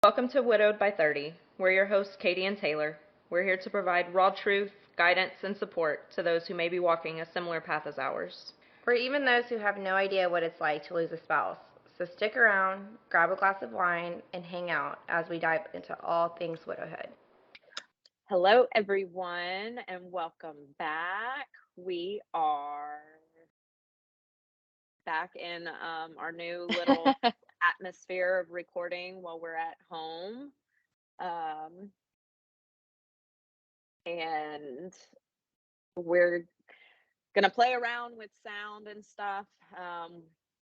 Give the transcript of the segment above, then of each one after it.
Welcome to Widowed by 30. We're your hosts, Katie and Taylor. We're here to provide raw truth, guidance, and support to those who may be walking a similar path as ours. For even those who have no idea what it's like to lose a spouse. So stick around, grab a glass of wine, and hang out as we dive into all things widowhood. Hello, everyone, and welcome back. We are back in our new little atmosphere of recording while we're at home. And we're going to play around with sound and stuff.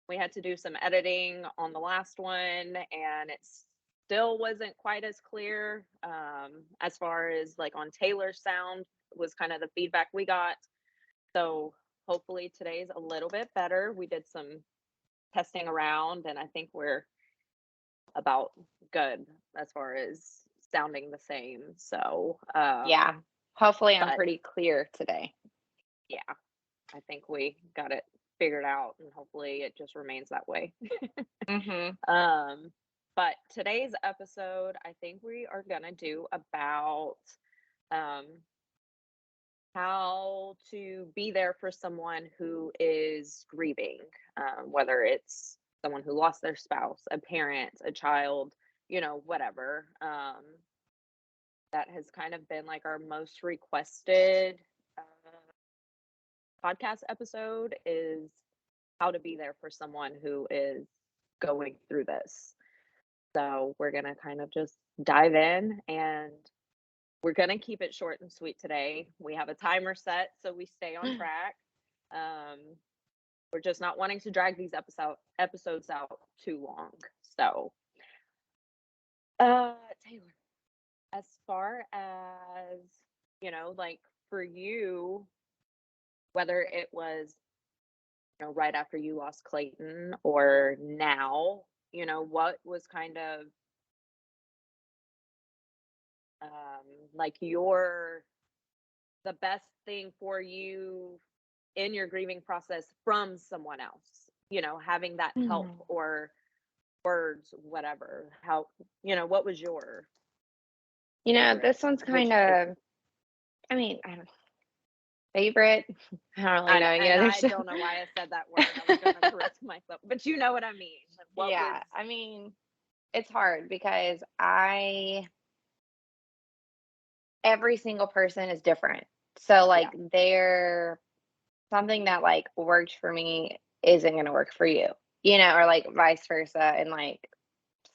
We had to do some editing on the last one, and it still wasn't quite as clear as far as like on Taylor's sound was kind of the feedback we got. So hopefully today's a little bit better. We did some testing around, and I think we're about good as far as sounding the same. So yeah, hopefully I'm pretty clear today. Yeah, I think we got it figured out, and hopefully it just remains that way. But today's episode, I think we are gonna do about how to be there for someone who is grieving, whether it's someone who lost their spouse, a parent, a child, whatever. That has kind of been like our most requested podcast episode, is how to be there for someone who is going through this. So we're going to kind of just dive in, and we're going to keep it short and sweet today. We have a timer set so we stay on track. We're just not wanting to drag these episodes out too long. So, Taylor, as far as, like for you, whether it was, right after you lost Clayton or now, what was kind of like the best thing for you in your grieving process from someone else, having that help or words, whatever, how, what was your this one's kind of, I don't favorite. I don't really know. I don't know why I said that word. I was gonna correct myself, but you know what I mean. It's hard because every single person is different. So like they're something that like worked for me isn't gonna work for you, or like vice versa. And like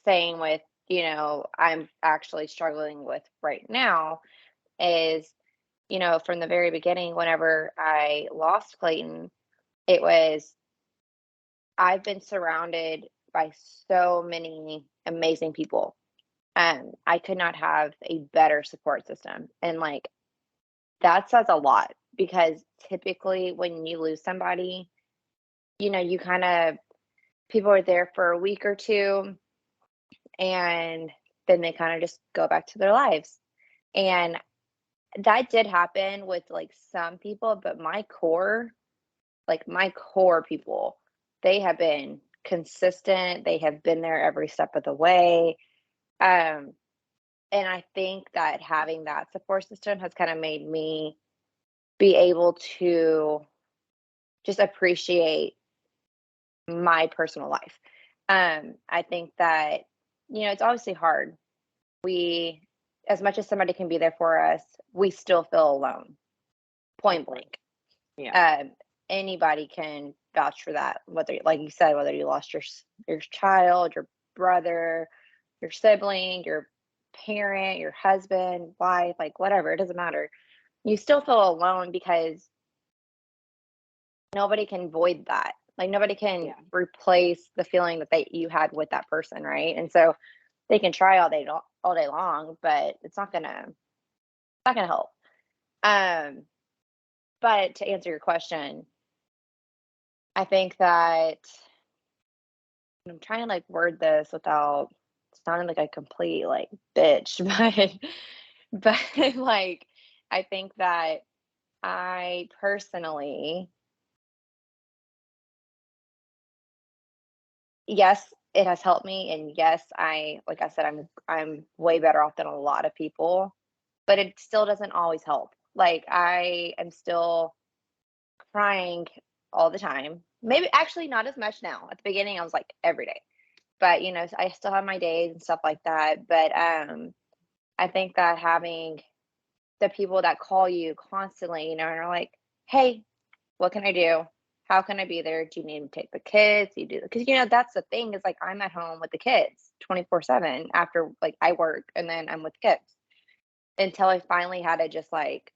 same with, I'm actually struggling with right now is, from the very beginning, whenever I lost Clayton, it was, I've been surrounded by so many amazing people. I could not have a better support system. And like, that says a lot because typically when you lose somebody, you kind of, people are there for a week or two and then they kind of just go back to their lives. And that did happen with like some people, but my core people, they have been consistent. They have been there every step of the way. And I think that having that support system has kind of made me be able to just appreciate my personal life. I think that, it's obviously hard. As much as somebody can be there for us, we still feel alone. Point blank. Yeah. Anybody can vouch for that. Whether, like you said, whether you lost your child, your brother, your sibling, your parent, your husband, wife, like whatever, it doesn't matter. You still feel alone because nobody can void that. Like nobody can replace the feeling that you had with that person, right? And so they can try all day long, but it's not gonna help. But to answer your question, I think that I'm trying to like word this without sounding like a complete like bitch, but like I think that I personally, yes, it has helped me. And yes, like I said, I'm way better off than a lot of people, but it still doesn't always help. Like I am still crying all the time. Maybe actually not as much now. At the beginning, I was like every day, but I still have my days and stuff like that. But I think that having the people that call you constantly, and are like, "Hey, what can I do? How can I be there? Do you need to take the kids? Do you do?" Because that's the thing is like I'm at home with the kids 24/7 after like I work and then I'm with kids until I finally had to just like,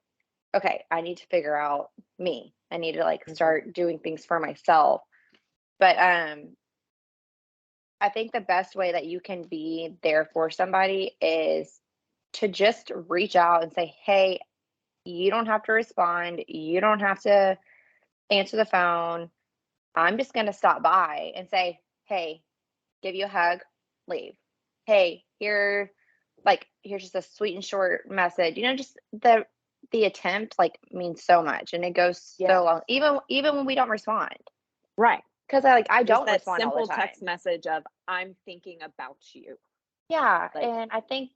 okay, I need to figure out me. I need to like start doing things for myself. But I think the best way that you can be there for somebody is to just reach out and say, "Hey, you don't have to respond. You don't have to answer the phone. I'm just going to stop by and say, hey, give you a hug, leave. Hey, here's just a sweet and short message." Just the attempt like means so much and it goes so long, even when we don't respond. Right. Because I Just don't that respond all the simple time. text message of I'm thinking about you. Yeah. Like, and I think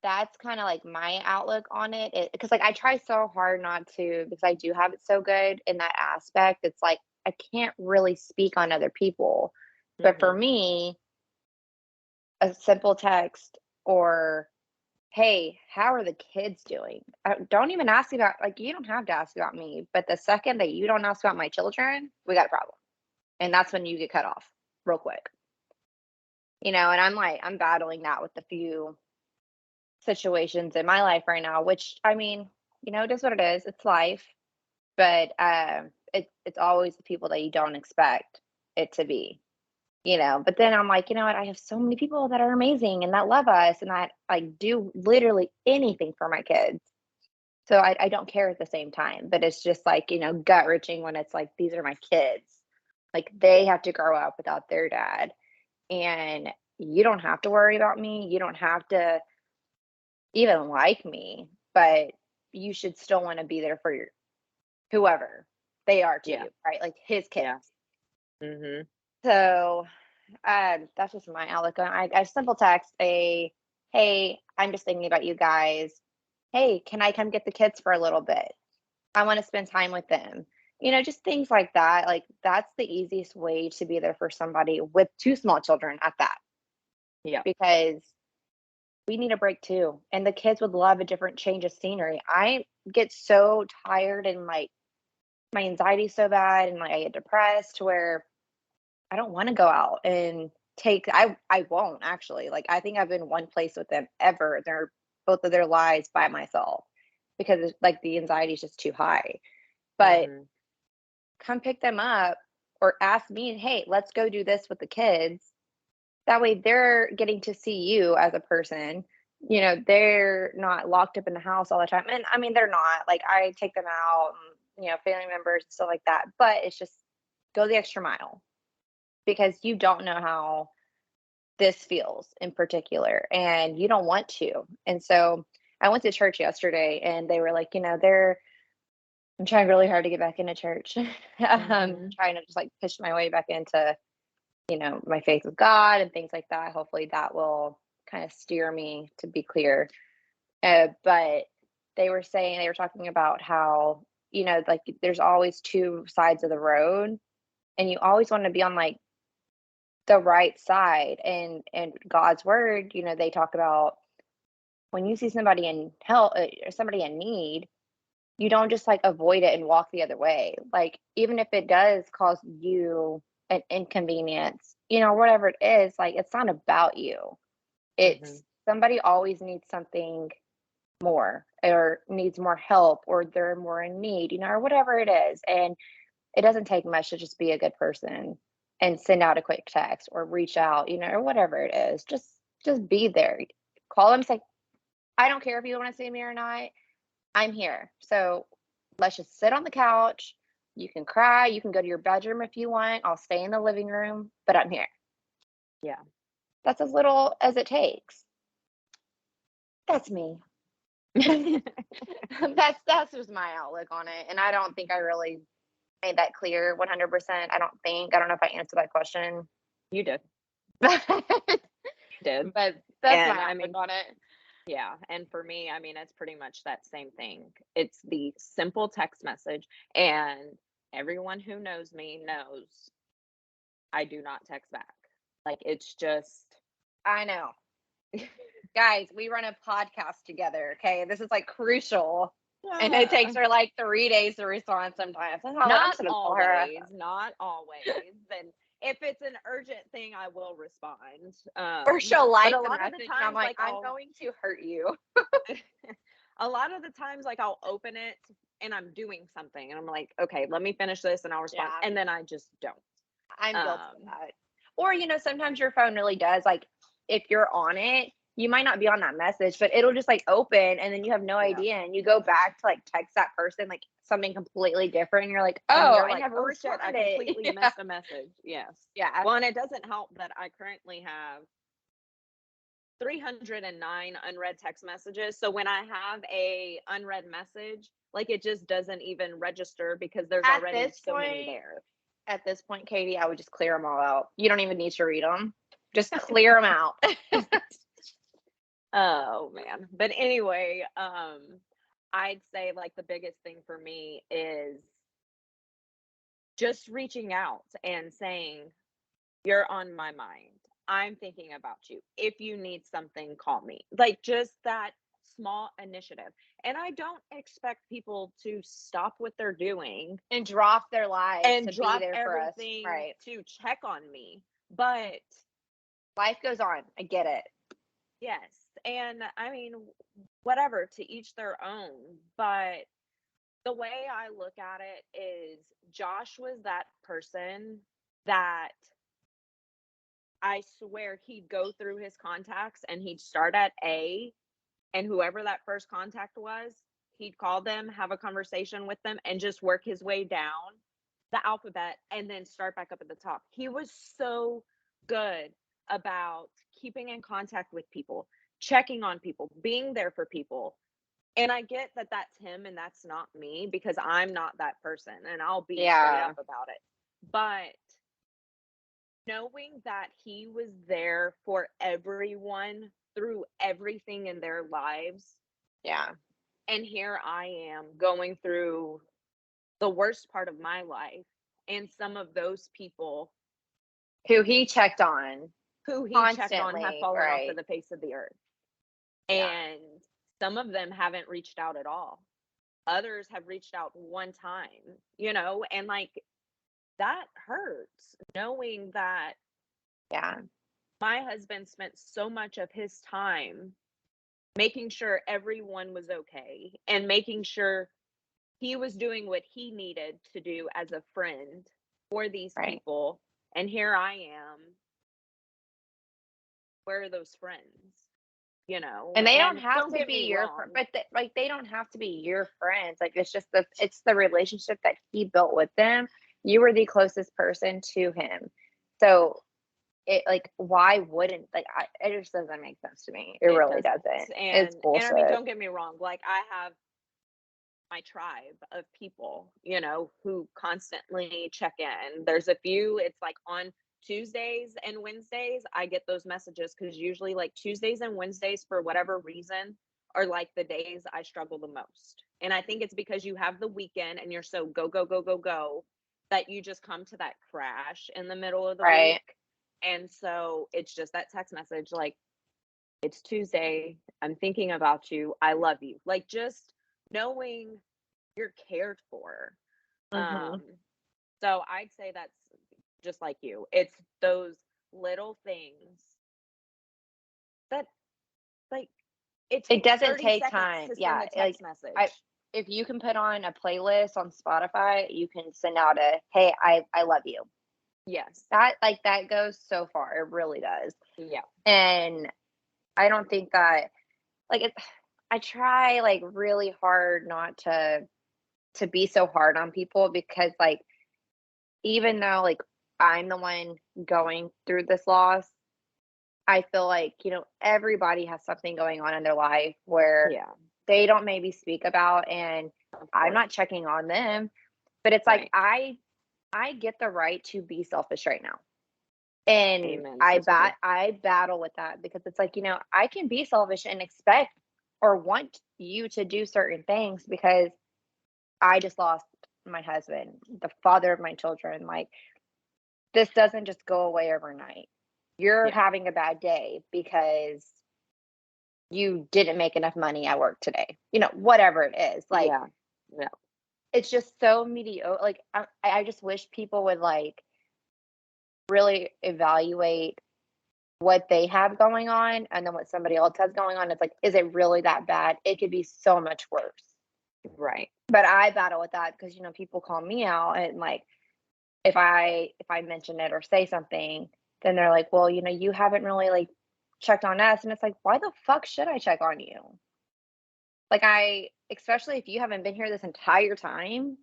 that's kind of like my outlook on it because like I try so hard not to because I do have it so good in that aspect. It's like I can't really speak on other people. But for me, a simple text or, "Hey, how are the kids doing?" Don't even ask about, like, you don't have to ask about me, but the second that you don't ask about my children, we got a problem. And that's when you get cut off real quick. And I'm battling that with a few situations in my life right now, which I mean, it is what it is. It's life. But it's always the people that you don't expect it to be. But then I'm like, you know what? I have so many people that are amazing and that love us and that like do literally anything for my kids. So I don't care at the same time, but it's just like, gut wrenching when it's like, these are my kids. Like they have to grow up without their dad. And you don't have to worry about me. You don't have to even like me, but you should still want to be there for your whoever they are to you, right? Like his kids. Yeah. So that's just my outlook on it. I simple text a, "Hey, I'm just thinking about you guys. Hey, can I come get the kids for a little bit? I want to spend time with them." Just things like that. Like that's the easiest way to be there for somebody with two small children at that. Yeah. Because we need a break too. And the kids would love a different change of scenery. I get so tired and like my anxiety's so bad and like I get depressed where I don't want to go out and I won't actually. Like I think I've been one place with them ever. They're both of their lives by myself because it's, like the anxiety is just too high. But come pick them up or ask me, "Hey, let's go do this with the kids." That way they're getting to see you as a person. They're not locked up in the house all the time. And I mean, they're not. Like I take them out and, family members and stuff like that. But it's just go the extra mile because you don't know how this feels in particular and you don't want to. And so I went to church yesterday and they were like, I'm trying really hard to get back into church. Trying to just like push my way back into, my faith with God and things like that. Hopefully that will kind of steer me to be clear. But they were talking about how, like there's always two sides of the road and you always want to be on like the right side. And God's word, they talk about when you see somebody in hell or somebody in need, you don't just like avoid it and walk the other way. Like even if it does cause you an inconvenience, whatever it is, like it's not about you. It's somebody always needs something more or needs more help or they're more in need, or whatever it is. And it doesn't take much to just be a good person and send out a quick text or reach out, or whatever it is. Just be there. Call them, say, "I don't care if you want to see me or not. I'm here. So let's just sit on the couch. You can cry. You can go to your bedroom if you want. I'll stay in the living room, but I'm here." Yeah. That's as little as it takes. That's me. That's just my outlook on it. And I don't think I really made that clear 100%. I don't know if I answered that question. You did. but Did. that's And my I outlook mean, on it. yeah. And for me, I mean, it's pretty much that same thing. It's the simple text message. And everyone who knows me knows I do not text back. Like, it's just, I know. Guys, we run a podcast together, okay? This is like crucial. And it takes her like 3 days to respond sometimes. I'm not gonna call her. always, not always. And if it's an urgent thing, I will respond. Or she'll But like a the lot of the message, and I'm times, like, like, I'm going to hurt you. a lot of the times, like, I'll open it and I'm doing something, and I'm like, okay, let me finish this, and I'll respond, Yeah. and then I just don't. I'm guilty of that. Or, sometimes your phone really does, like, if you're on it, you might not be on that message, but it'll just like open and then you have no idea. And you go back to like text that person like something completely different. And you're like, And oh, you're I like, never oh shit, I responded. completely missed a message. Yes. Yeah. Well, and it doesn't help that I currently have 309 unread text messages. So when I have a unread message, like, it just doesn't even register because there's At already this so point, many there. At this point, Katie, I would just clear them all out. You don't even need to read them. Just clear them out. Oh man. But anyway, I'd say like the biggest thing for me is just reaching out and saying, you're on my mind. I'm thinking about you. If you need something, call me. Like, just that small initiative. And I don't expect people to stop what they're doing And drop their lives and to drop be there for us. everything Right. to check on me. But life goes on. I get it. yes. And I mean, whatever, to each their own. But the way I look at it is Josh was that person that I swear he'd go through his contacts and he'd start at A, and whoever that first contact was, he'd call them, have a conversation with them, and just work his way down the alphabet and then start back up at the top. He was so good about keeping in contact with people, checking on people, being there for people. And I get that that's him and that's not me, because I'm not that person, and I'll be straight up about it. But knowing that he was there for everyone through everything in their lives. Yeah. And here I am going through the worst part of my life, and some of those people who he checked on checked on have fallen off of the face of the earth. Yeah. And some of them haven't reached out at all. Others have reached out one time, and like, that hurts, knowing that my husband spent so much of his time making sure everyone was okay and making sure he was doing what he needed to do as a friend for these people. And here I am. Where are those friends? And they don't have to be your friend, but they don't have to be your friends. Like, it's just it's the relationship that he built with them. You were the closest person to him. So it, like, why wouldn't, like, it just doesn't make sense to me. It really doesn't. It's bullshit. And I mean, don't get me wrong. Like, I have my tribe of people, who constantly check in. There's a few, it's like on Tuesdays and Wednesdays, I get those messages, because usually like Tuesdays and Wednesdays, for whatever reason, are like the days I struggle the most. And I think it's because you have the weekend and you're so go, go, go, go, go, that you just come to that crash in the middle of the week. And so it's just that text message, like, it's Tuesday, I'm thinking about you, I love you. Like, just knowing you're cared for. So I'd say that's just like you. It's those little things that, like, it doesn't take time. To send a text message. If you can put on a playlist on Spotify, you can send out a, hey, I love you. Yes. That goes so far. It really does. Yeah. And I don't think that, like, I try like really hard not to be so hard on people, because like, even though like I'm the one going through this loss, I feel like, everybody has something going on in their life where they don't maybe speak about, and I'm not checking on them. But it's like, I get the right to be selfish right now. And Amen, I sister. battle with that because it's like, I can be selfish and expect or want you to do certain things because I just lost my husband, the father of my children. Like, this doesn't just go away overnight. You're Yeah. having a bad day because you didn't make enough money at work today. Whatever it is. Like, Yeah. Yeah. it's just so mediocre. Like, I just wish people would like really evaluate what they have going on and then what somebody else has going on. It's like, is it really that bad? It could be so much worse. Right. But I battle with that because people call me out, and like if I mention it or say something, then they're like, well, you haven't really like checked on us. And it's like, why the fuck should I check on you? Like, especially if you haven't been here this entire time,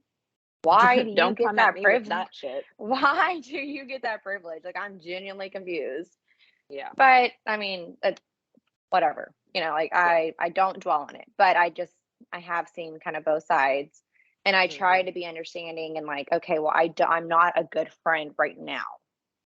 why do you Don't get come at that me with privilege? that shit. Why do you get that privilege? Like, I'm genuinely confused. Yeah. But I mean, whatever. Like, Yeah. I don't dwell on it, but I have seen kind of both sides, and I try Hmm. to be understanding and like, okay, well, I'm not a good friend right now.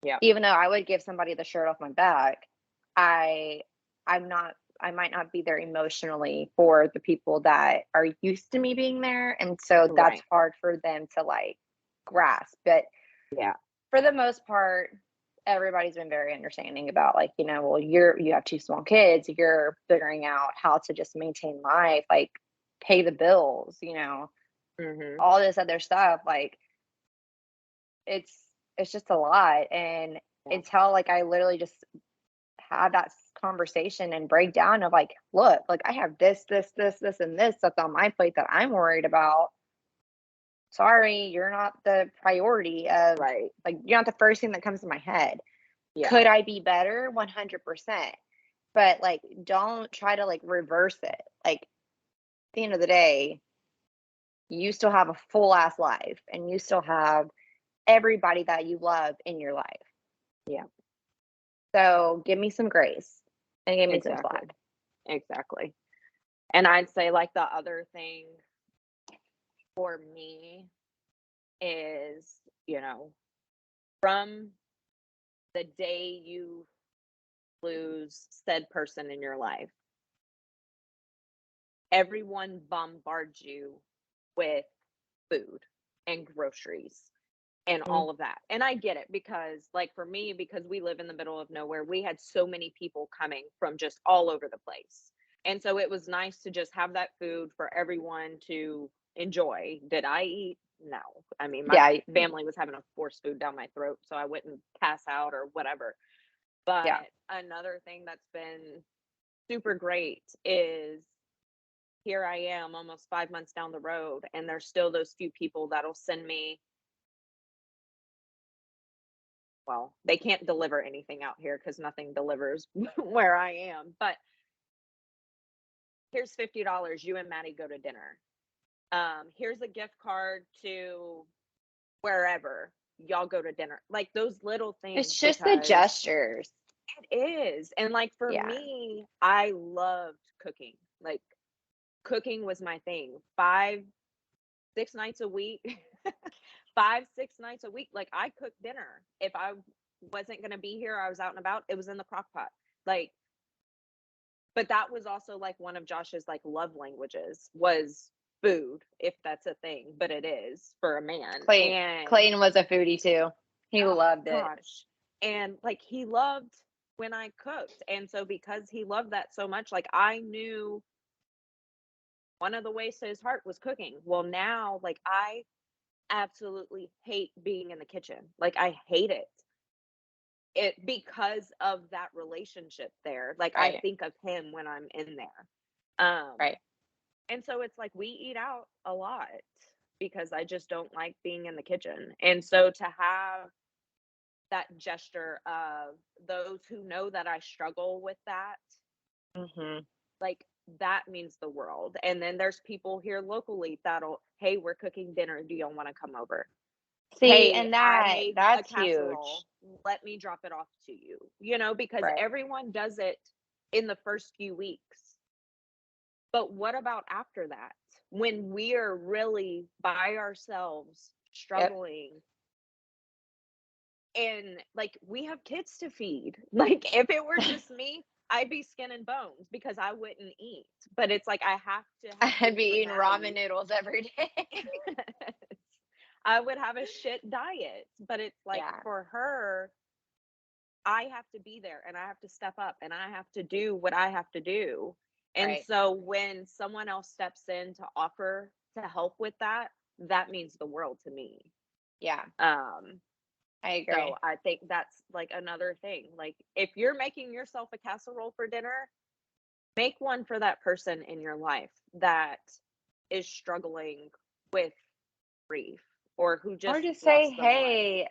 Yeah. Even though I would give somebody the shirt off my back, I I'm not I might not be there emotionally for the people that are used to me being there, and so that's Right. hard for them to like grasp. But Yeah. for the most part, everybody's been very understanding about like, well, you have two small kids, you're figuring out how to just maintain life, like pay the bills, Hmm. all this other stuff. Like, it's it's just a lot. And Yeah. until like I literally just have that conversation and breakdown of like, look, like I have this and this stuff on my plate that I'm worried about. Sorry, you're not the priority of, Right. like, you're not the first thing that comes to my head. Yeah. Could I be better? 100%. But like, don't try to like reverse it. Like, at the end of the day, you still have a full ass life and you still have everybody that you love in your life. Yeah. So give me some grace and give me some Exactly. slack. Exactly. And I'd say like the other thing for me is, from the day you lose said person in your life, everyone bombards you with food and groceries and Mm. all of that. And I get it because, like, for me, because we live in the middle of nowhere, we had so many people coming from just all over the place. And so it was nice to just have that food for everyone to enjoy. Did I eat? No. I mean, my Yeah. family was having to force food down my throat so I wouldn't pass out or whatever. But Yeah. another thing that's been super great is here I am almost 5 months down the road, and there's still those few people that'll send me, well, they can't deliver anything out here because nothing delivers where I am. But here's $50. You and Maddie go to dinner. Here's a gift card to wherever y'all go to dinner. Like those little things, It's just the because gestures. it is. And like for Yeah. me, I loved cooking. Like cooking was my thing. 5, 6 nights a week. 5, 6 nights a week. Like I cooked dinner. If I wasn't gonna be here, I was out and about, it was in the crock pot. Like, but that was also like one of Josh's like love languages was food, if that's a thing, but it is for a man. And Clayton was a foodie too. He oh loved it. gosh. And like he loved when I cooked. And so because he loved that so much, like I knew one of the ways to his heart was cooking. Well, now like I absolutely hate being in the kitchen. Like I hate it because of that relationship there. Like I Right. think of him when I'm in there. Right. And so it's like we eat out a lot because I just don't like being in the kitchen. And so to have that gesture of those who know that I struggle with that, Mhm. like that means the world. And then there's people here locally that'll, hey, we're cooking dinner. Do y'all want to come over? See, Hey, and I made a that's casserole. huge. Let me drop it off to you, because Right. everyone does it in the first few weeks. But what about after that? When we are really by ourselves Yep. struggling And like, we have kids to feed. Like, if it were just me, I'd be skin and bones because I wouldn't eat. But it's like, I have to have I'd food be for eating ramen Maddie. noodles every day. I would have a shit diet. But it's like, Yeah. for her, I have to be there and I have to step up and I have to do what I have to do. And Right. so when someone else steps in to offer to help with that, that means the world to me. Yeah. Um, I agree. so I think that's like another thing. Like, if you're making yourself a casserole for dinner, make one for that person in your life that is struggling with grief or who Or just just say, lost someone. hey,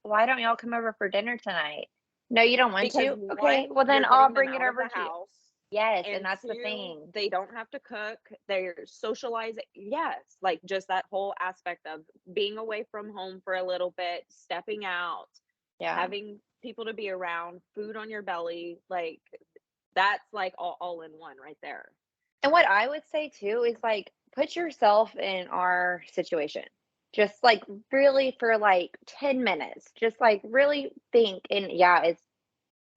why don't y'all come over for dinner tonight? No, you don't want Because to? Okay, one, well then you're I'll getting them bring it out of over the to you. house. Yes, and And that's the two, thing. they don't have to cook. They're socializing. Yes, like just that whole aspect of being away from home for a little bit, stepping out, Yeah. having people to be around, food on your belly. Like, that's like all in one right there. And what I would say too is like put yourself in our situation. Just like really for like 10 minutes. Just like really think. And yeah, it's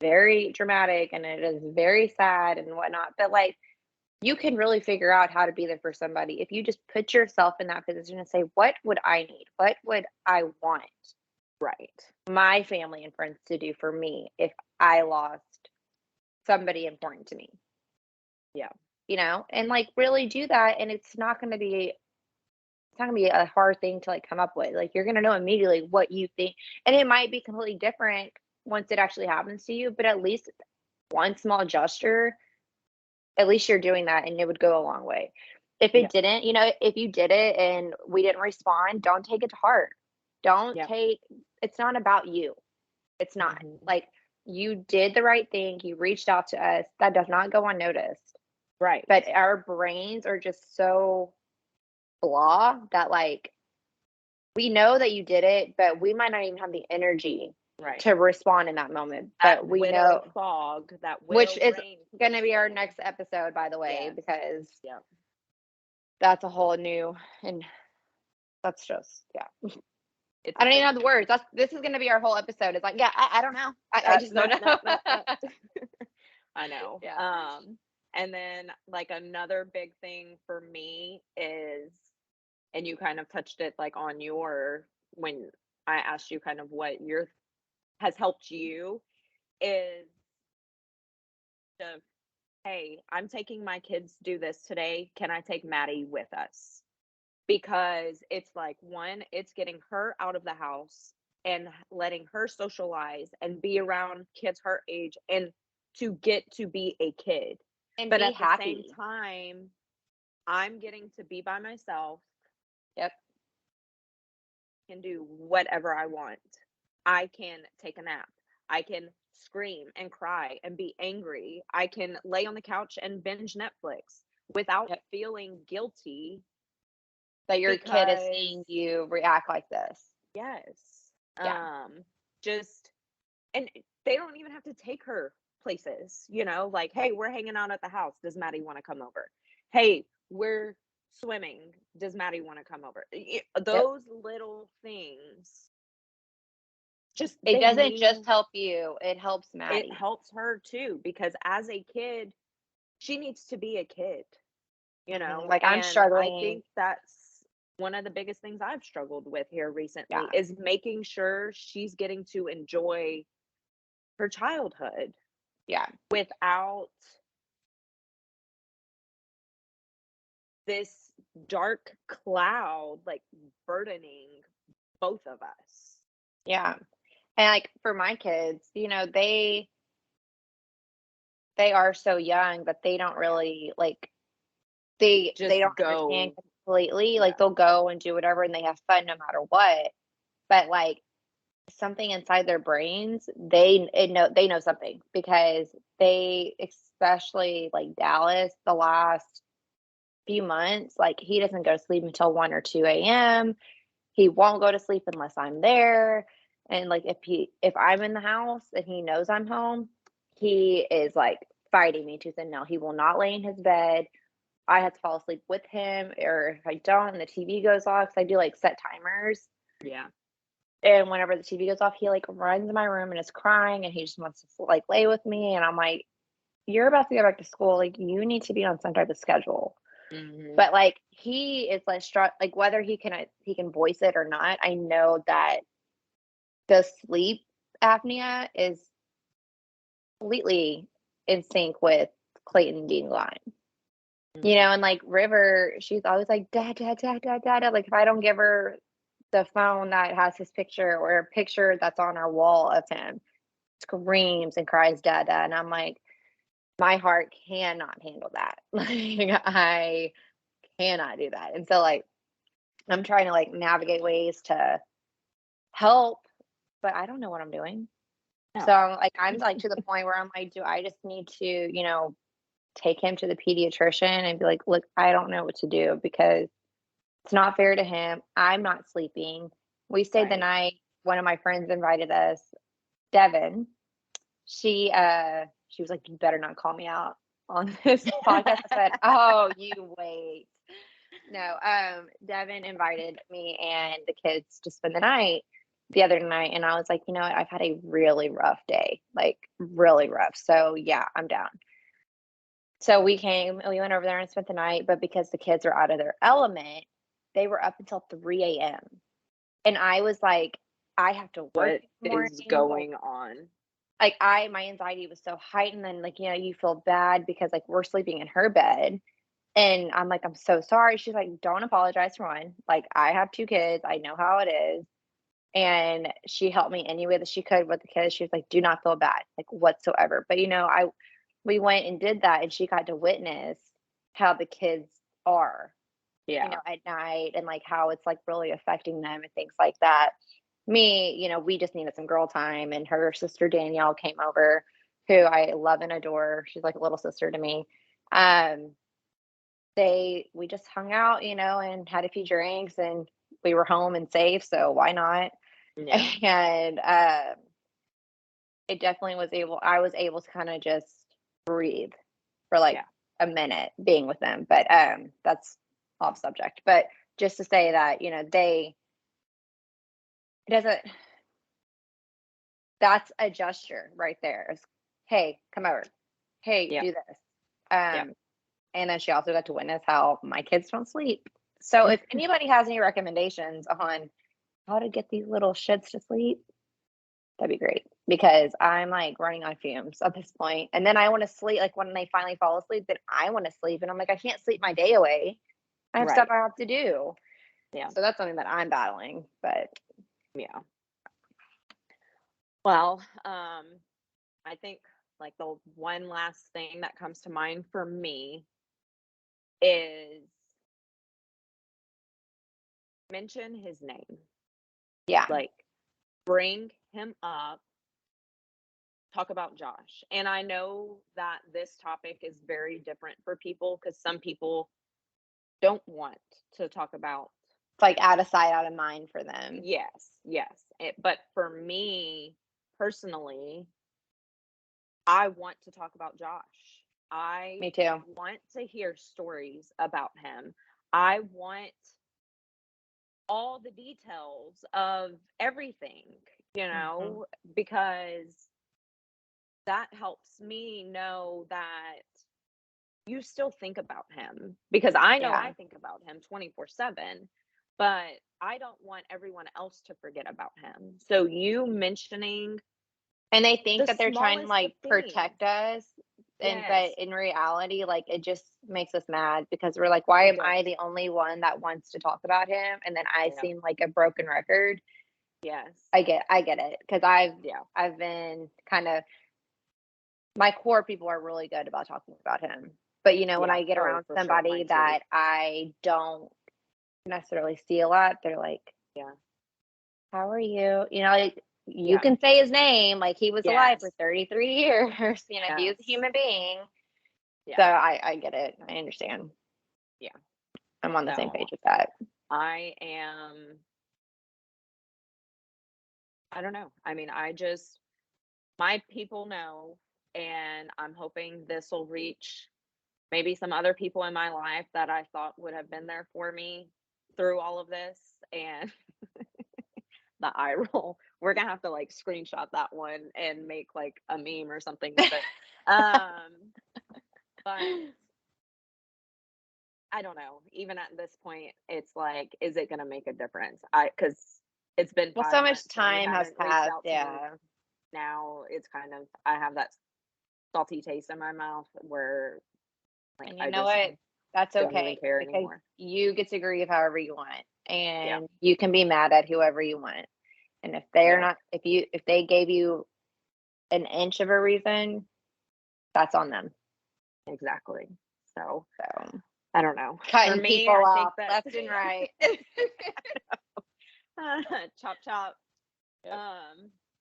very dramatic and it is very sad and whatnot. But like you can really figure out how to be there for somebody if you just put yourself in that position and say, what would I need? What would I want Right. my family and friends to do for me if I lost somebody important to me? Yeah. You know, and like really do that. And it's not going to be a hard thing to like come up with. Like you're going to know immediately what you think. And it might be completely different once it actually happens to you, but at least one small gesture, at least you're doing that and it would go a long way. If Yeah. it didn't, you know, if you did it and we didn't respond, don't take it to heart. Don't Yeah. take It's not about you. It's not. Mhm. Like you did the right thing. You reached out to us. That does not go unnoticed. Right. But our brains are just so blah that like we know that you did it, but we might not even have the energy Right. to respond in that moment. That But we widow know, fog, that which widow is rain going to kicks be our in. next episode, by the way, Yes. because Yeah. that's a whole new, and that's just, yeah. It's I a don't even thing. have the words. This is going to be our whole episode. It's like, yeah, I don't know. I just don't know. I know. Yeah. And then like another big thing for me is, and you kind of touched it like on your, when I asked you kind of what your has helped you, is the, hey, I'm taking my kids to do this today. Can I take Maddie with us? Because it's like, one, it's getting her out of the house and letting her socialize and be around kids her age and to get to be a kid. And But be at the same happy. time, I'm getting to be by myself. Yep. Can do whatever I want. I can take a nap. I can scream and cry and be angry. I can lay on the couch and binge Netflix without Yep. feeling guilty. That your kid is Because seeing you react like this. yes, Yeah. just, and they don't even have to take her places, you know, like, hey, we're hanging out at the house. Does Maddie want to come over? Hey, we're swimming. Does Maddie want to come over? Yep. Those little things, just It they doesn't just mean, help you, it helps it Maddie. helps her too, because as a kid, she needs to be a kid, you know, Like I'm and I struggling. think that's one of the biggest things I've struggled with here recently Yeah. is making sure she's getting to enjoy her childhood Yeah. without this dark cloud like burdening both of us. Yeah. And like for my kids, you know, they are so young that they don't really like they Just don't understand go. completely. Yeah. Like they'll go and do whatever and they have fun no matter what. But like something inside their brains, they know something because they, especially like Dallas, the last few months, like he doesn't go to sleep until 1 or 2 a.m. He won't go to sleep unless I'm there. And like if I'm in the house and he knows I'm home, he is like fighting me tooth and nail. He will not lay in his bed. I have to fall asleep with him, or if I don't and the TV goes off, 'cause I do like set timers. Yeah. And whenever the TV goes off, he like runs in my room and is crying and he just wants to like lay with me. And I'm like, you're about to go back to school. Like, you need to be on some type of schedule. Mm-hmm. But like, he is like like whether he can voice it or not, I know that the sleep apnea is completely in sync with Clayton being blind. Mm-hmm. You know, and like River, she's always like, dad, dad, dad, dad, dad. Like, if I don't give her the phone that has his picture or a picture that's on our wall of him, screams and cries, dad, dad. And I'm like, my heart cannot handle that. Like, I cannot do that. And so, like, I'm trying to like navigate ways to help, but I don't know what I'm doing. No. So I'm like to the point where I'm like, do I just need to, you know, take him to the pediatrician and be like, look, I don't know what to do because it's not fair to him. I'm not sleeping. We stayed the Right. night. One of my friends invited us, Devin. She was like, you better not call me out on this podcast. I said, oh, you wait. No, Devin invited me and the kids to spend the night the other night. And I was like, you know what? I've had a really rough day, like really rough. So yeah, I'm down. So we went over there and spent the night, but because the kids are out of their element, they were up until 3 a.m. And I was like, I have to work What this morning. is going on? Like my anxiety was so heightened, and like, you know, you feel bad because like we're sleeping in her bed. And I'm like, I'm so sorry. She's like, don't apologize for one. Like, I have 2 kids. I know how it is. And she helped me any way that she could with the kids. She was like, do not feel bad, like whatsoever. But you know, we went and did that and she got to witness how the kids are, you Yeah. know, at night and like how it's like really affecting them and things like that. Me, you know, we just needed some girl time and her sister Danielle came over, who I love and adore. She's like a little sister to me. We just hung out, you know, and had a few drinks and we were home and safe, so why not? Yeah. And it definitely I was able to kind of just breathe for like Yeah. a minute being with them. But that's off subject. But just to say that, you know, it doesn't that's a gesture right there. It's, hey, come over. Hey, Yeah. do this. Yeah. And then she also got to witness how my kids don't sleep. So if anybody has any recommendations on how to get these little shits to sleep, that'd be great because I'm like running on fumes at this point. And then I want to sleep. Like when they finally fall asleep, then I want to sleep. And I'm like, I can't sleep my day away. I have stuff Right. I have to do. Yeah. So that's something that I'm battling. But Yeah. Well, I think like the one last thing that comes to mind for me is mention his name. yeah, Like bring him up, talk about Josh. And I know that this topic is very different for people because some people don't want to talk about. it's like out of sight, out of mind for them. Yes, yes. But for me personally, I want to talk about Josh. I Me too. want to hear stories about him. I want all the details of everything, because that helps me know that you still think about him because I know Yeah. I think about him 24/7, but I don't want everyone else to forget about him. So you mentioning And they think the that they're trying to smallest of like things. protect us. Yes, But in reality, like it just makes us mad because we're like, why it am does. I the only one that wants to talk about him? And then I Yeah. seem like a broken record. Yes. I get it because Yeah. I've been kind of my core people are really good about talking about him. But you know, when Yeah. I get Oh, around for sure. somebody Mine too. that I don't necessarily see a lot, they're like, Yeah. how are you? You know, like you Yeah. can say his name, like he was alive for Yes. 33 years. You know, he was a Yes. human being. Yeah. So I get it. I understand. Yeah. I'm on the same So page with that. I am, I don't know. I mean, my people know, and I'm hoping this will reach maybe some other people in my life that I thought would have been there for me through all of this. And the eye roll. We're gonna have to like screenshot that one and make like a meme or something with it. But I don't know. Even at this point, it's like, is it gonna make a difference? Because it's been Well, 5 so much months and you time has haven't reached passed. out to me. Yeah. Now it's kind of, I have that salty taste in my mouth where like And you I know just what? That's don't even okay care because anymore. you get to grieve however you want, Yeah. and you can be mad at whoever you want. And if they're Yeah. not, if they gave you an inch of a reason, that's on them. Exactly. So So I don't know. For cutting me, people I off think left and right. chop chop. Yep.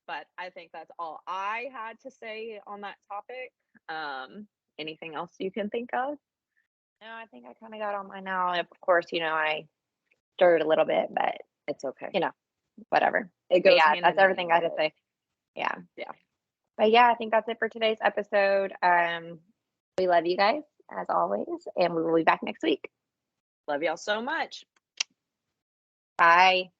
But I think that's all I had to say on that topic. Anything else you can think of? No, I think I kind of got on mine now. And of course, I stirred a little bit, but It's okay. Whatever. It But goes yeah, hand that's in everything I hand had to with it. say. Yeah. Yeah. But yeah, I think that's it for today's episode. We love you guys as always, and we will be back next week. Love y'all so much. Bye.